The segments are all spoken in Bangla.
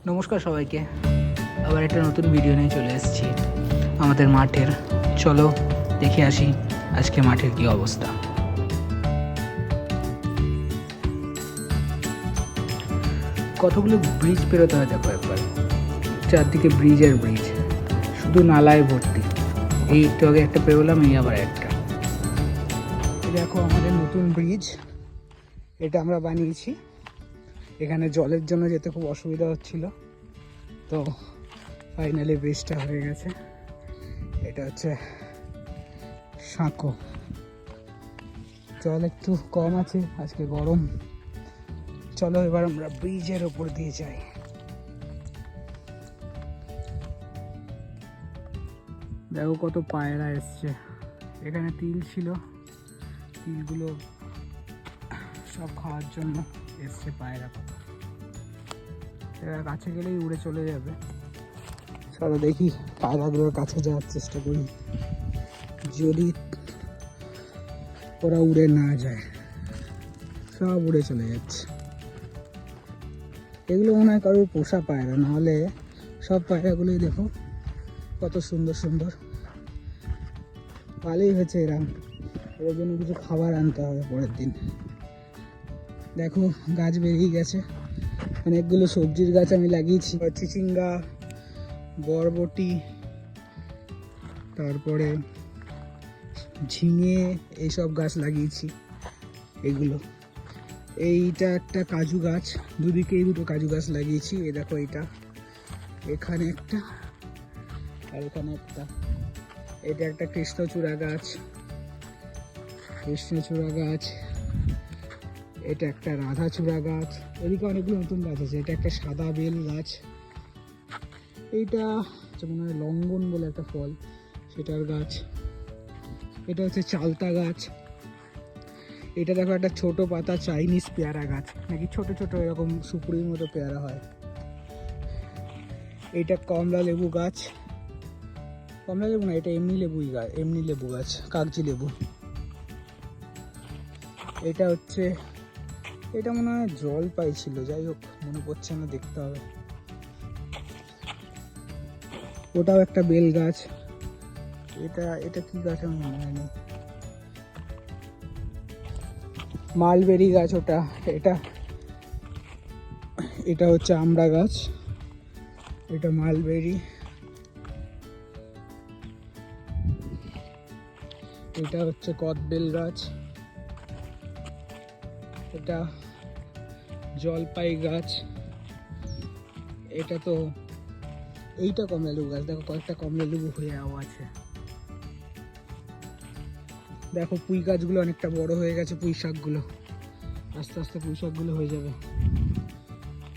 নমস্কার সবাইকে, আবার একটা নতুন ভিডিও নিয়ে চলে এসেছি আমাদের মাঠের। চলো দেখে আসি আজকে মাঠের কি অবস্থা। কতগুলো ব্রিজ পেরোতে হয় দেখো একবার, চারদিকে ব্রিজ আর ব্রিজ, শুধু নালায় ভর্তি। এই একটু আগে একটা পেরোলাম, এই আবার একটা। এই দেখো আমাদের নতুন ব্রিজ, এটা আমরা বানিয়েছি। এখানে জলের জন্য যেতে খুব অসুবিধা হচ্ছিল, তো ফাইনালি ব্রিজটা হয়ে গেছে। এটা হচ্ছে সাঁকো। জল একটু কম আছে, আজকে গরম। চলো এবার আমরা ব্রিজের ওপর দিয়ে যাই। দেখো কত পায়রা এসছে। এখানে তিল ছিল, তিলগুলো সব খাওয়ার জন্য এসছে পায়রা। কত এরা কাছে গেলেই উড়ে চলে যাবে। চলো দেখি, পায়রাগুলোর কাছে যাওয়ার চেষ্টা করি, যদি ওরা উড়ে না যায়। সব উড়ে চলে যাচ্ছে। এগুলো মনে হয় কারোর পোষা পায়রা, নাহলে সব পায়রাগুলোই দেখো কত সুন্দর সুন্দর। ভালোই হয়েছে, এর জন্য কিছু খাবার আনতে হবে পরের দিন। দেখো গাছ বেরিয়ে গেছে, অনেকগুলো সবজির গাছ আমি লাগিয়েছি। চিচিঙ্গা, বরবটি, তারপরে ঝিঙে, এইসব গাছ লাগিয়েছি। এগুলো, এইটা একটা কাজু গাছ, দুদিকেই দুটো কাজু গাছ লাগিয়েছি। এই দেখো এইটা, এখানে একটা আর এখানে একটা। এটা একটা কৃষ্ণচূড়া গাছ, কৃষ্ণচূড়া গাছ। এটা একটা রাধাচূড়া গাছ। এদিকে অনেকগুলো নতুন গাছ আছে। এটা একটা সাদা বেল গাছ। এইটা মনে হয় লঙ্ঘন বলে একটা ফল, সেটার গাছ। এটা হচ্ছে চালতা গাছ। এটা দেখো একটা ছোট পাতা চাইনিজ পেয়ারা গাছ, নাকি ছোট ছোট এরকম সুপুরির মতো পেয়ারা হয়। এইটা কমলা লেবু গাছ। কমলা লেবু না, এটা এমনি লেবুই গাছ, এমনি লেবু গাছ, কাগজি লেবু। এটা হচ্ছে, এটা মনে হয় জল পাইছিল, যাই হোক মনে পড়ছে না, দেখতে হবে। ওটাও একটা বেল গাছ। এটা এটা কি গাছ আমার মনে হয়নি, মালবেরি গাছ ওটা। এটা এটা হচ্ছে আমড়া গাছ, এটা মালবেরি। এটা হচ্ছে কদবেল গাছ। এটা জলপাই গাছ। এটা তো, এইটা কমলা লেবু গাছ। দেখো কয়েকটা কমলা লেবু হয়ে আছে। দেখো পুঁই গাছগুলো অনেকটা বড় হয়ে গেছে। পুঁই শাকগুলো আস্তে আস্তে, পুঁই শাকগুলো হয়ে যাবে।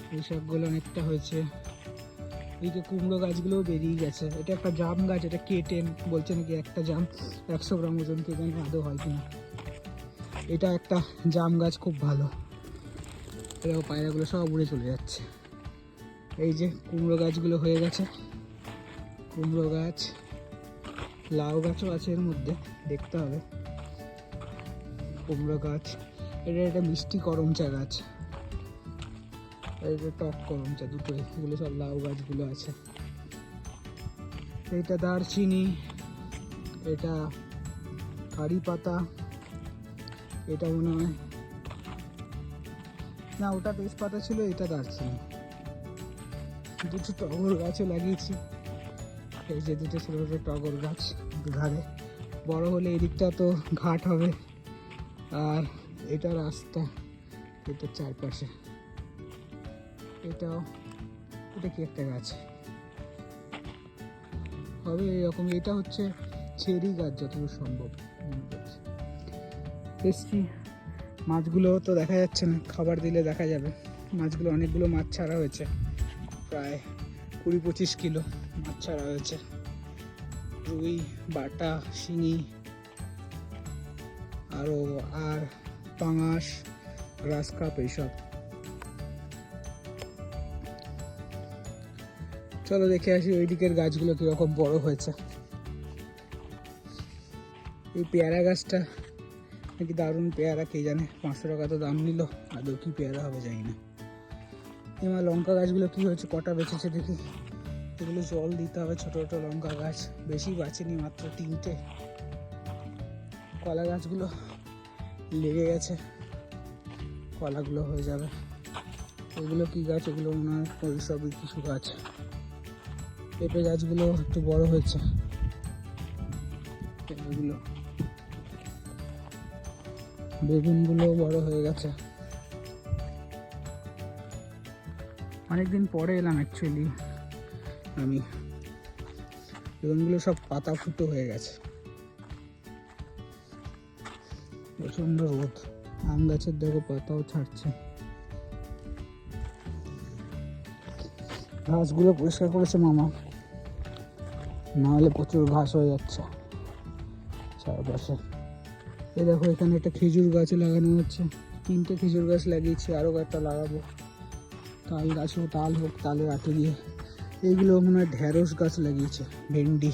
পুঁই শাকগুলো অনেকটা হয়েছে। এইদিকে কুমড়ো গাছগুলোও বেরিয়ে গেছে। এটা একটা জাম গাছ, এটা K10 বলছে নাকি একটা জাম 100 গ্রাম ওজন, কে জানে আদৌ হয় কিনা। এটা একটা জাম গাছ, খুব ভালো। এরকম পায়রাগুলো সব উড়ে চলে যাচ্ছে। এই যে কুমড়ো গাছগুলো হয়ে গেছে, কুমড়ো গাছ। লাউ গাছও আছে এর মধ্যে, দেখতে হবে। কুমড়ো গাছ। এটা একটা মিষ্টি করমচা গাছ, এটা টক করমচা, দুটোই। এগুলো সব লাউ গাছগুলো আছে। এটা দারচিনি, এটা কারি পাতা। এটা মনে হয় না, ওটা তেজপাতা ছিল, এটা দারচিনি। দুটো টগর গাছও লাগিয়েছি। এই যে দুটো ছোটো ছোটো টগর গাছ দুধারে। বড় হলে এদিকটা তো ঘাট হবে, আর এটা রাস্তা, এটার চারপাশে। এটাও, এটা কি একটা গাছ হবে এরকম। এটা হচ্ছে চেরি গাছ যতদূর সম্ভব মনে করছি। এসছি, মাছগুলো তো দেখা যাচ্ছে না, খাবার দিলে দেখা যাবে। মাছগুলো, অনেকগুলো মাছ ছাড়া হয়েছে, প্রায় 20-25 কিলো মাছ ছাড়া হয়েছে। রুই, বাটা, শিঙি, আরও আর পাঙাশ, গ্রাস কাপ, এইসব। চলো দেখে আসি ওই দিকের গাছগুলো কীরকম বড় হয়েছে। এই পেয়ারা গাছটা নাকি দারুণ পেয়ারা, কে জানে। 500 টাকা তো দাম নিল, আদৌ কি পেয়ারা হবে জানি না। এবার লঙ্কা গাছগুলো কী হয়েছে, কটা বেঁচেছে দেখি। এগুলো জল দিতে হবে, ছোটো ছোটো লঙ্কা গাছ, বেশি বাঁচেনি, মাত্র 3টে। কলা গাছগুলো লেগে গেছে, কলাগুলো হয়ে যাবে। এগুলো কি গাছ, এগুলো মনে হয় ওই সবই কিছু গাছ। পেঁপে গাছগুলো একটু বড় হয়েছে, পেঁপেগুলো, বেগুনগুলো বড় হয়ে গেছে। অনেকদিন পরে এলাম অ্যাকচুয়ালি আমি। বেগুনগুলো সব পাতা ফুটো হয়ে গেছে, প্রচণ্ড রোদ। আম গাছের দেখো পাতাও ছাড়ছে। ঘাসগুলো পরিষ্কার করেছে মামা, নাহলে প্রচুর ঘাস হয়ে যাচ্ছে চারপাশে। এই দেখো এখানে একটা খেজুর গাছ লাগানো হচ্ছে, 3টে খেজুর গাছ লাগিয়েছি, আরও একটা লাগাবো। তাল গাছও, তাল হোক, তালের আটে দিয়ে। এইগুলো মনে হয় ঢেঁড়স গাছ লাগিয়েছে, ভেন্ডি।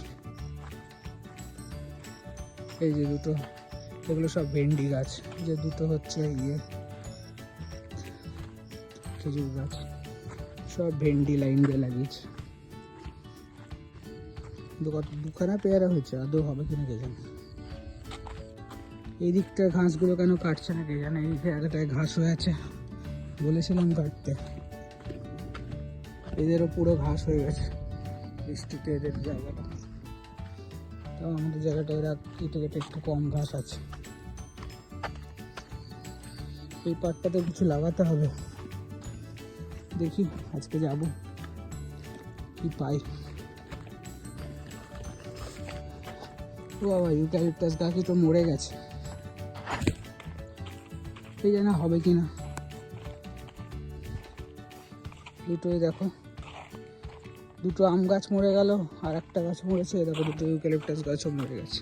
এই যে দুটো, এগুলো সব ভেন্ডি গাছ। যে দুটো হচ্ছে খেজুর গাছ, সব ভেন্ডি লাইন দিয়ে লাগিয়েছে। দুখানা পেয়ারা হয়েছে, আদৌ হবে কিনা কে জানে। এই দিকটার ঘাসগুলো কেন কাটছে না কে জানে। এই জায়গাটায় ঘাস হয়ে আছে, বলেছিলাম কাটতে। এদেরও পুরো ঘাস হয়ে গেছে বৃষ্টিতে, এদের জায়গাটা। তাও আমাদের জায়গাটা এরা কেটে কেটে একটু কম ঘাস আছে। এই পাটটাতে কিছু লাগাতে হবে, দেখি আজকে যাব কি পাই। ও বাবা, ইউক্যালিপটাস গাছই তো মরে গেছে, এই জানা হবে কিনা। দুটোই দেখো, দুটো আম গাছ মরে গেল, আর একটা গাছ মরেছে। দেখো দুটো ইউক্যালিপটাস গাছও মরে গেছে।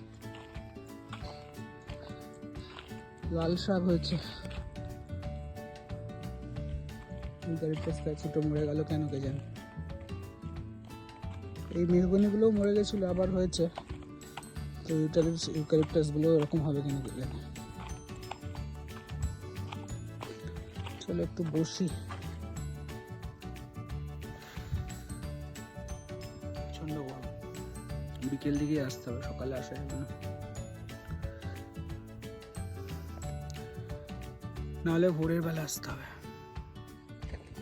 লাল শাক হয়েছে, ইউক্যালিপটাস গাছ দুটো মরে গেল কেন কে জানে। এই মেহগনিগুলোও মরে গেছিলো, আবার হয়েছে। তো ইউক্যালিপটাসগুলো এরকম হবে কিনা কে জানে। চলো একটু বসি। প্রচন্ড গরম, বিকেল দিকে আসতে হবে, সকালে আসা যাবে না, নাহলে ভোরের বেলা আসতে হবে।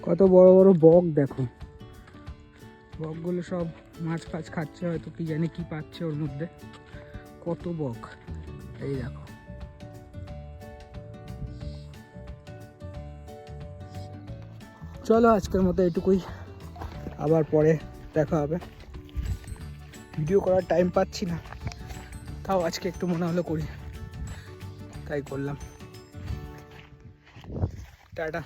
কত বড় বড় বক দেখো, বকগুলো সব মাছ ফাছ খাচ্ছে, হয়তো কি জানি কি পাচ্ছে ওর মধ্যে। কত বক, এই দেখো। চলো আজকের মতো এটুকুই, আবার পরে দেখা হবে। ভিডিও করার টাইম পাচ্ছি না, তাও আজকে একটু মনে হলো করি, তাই করলাম। টাটা।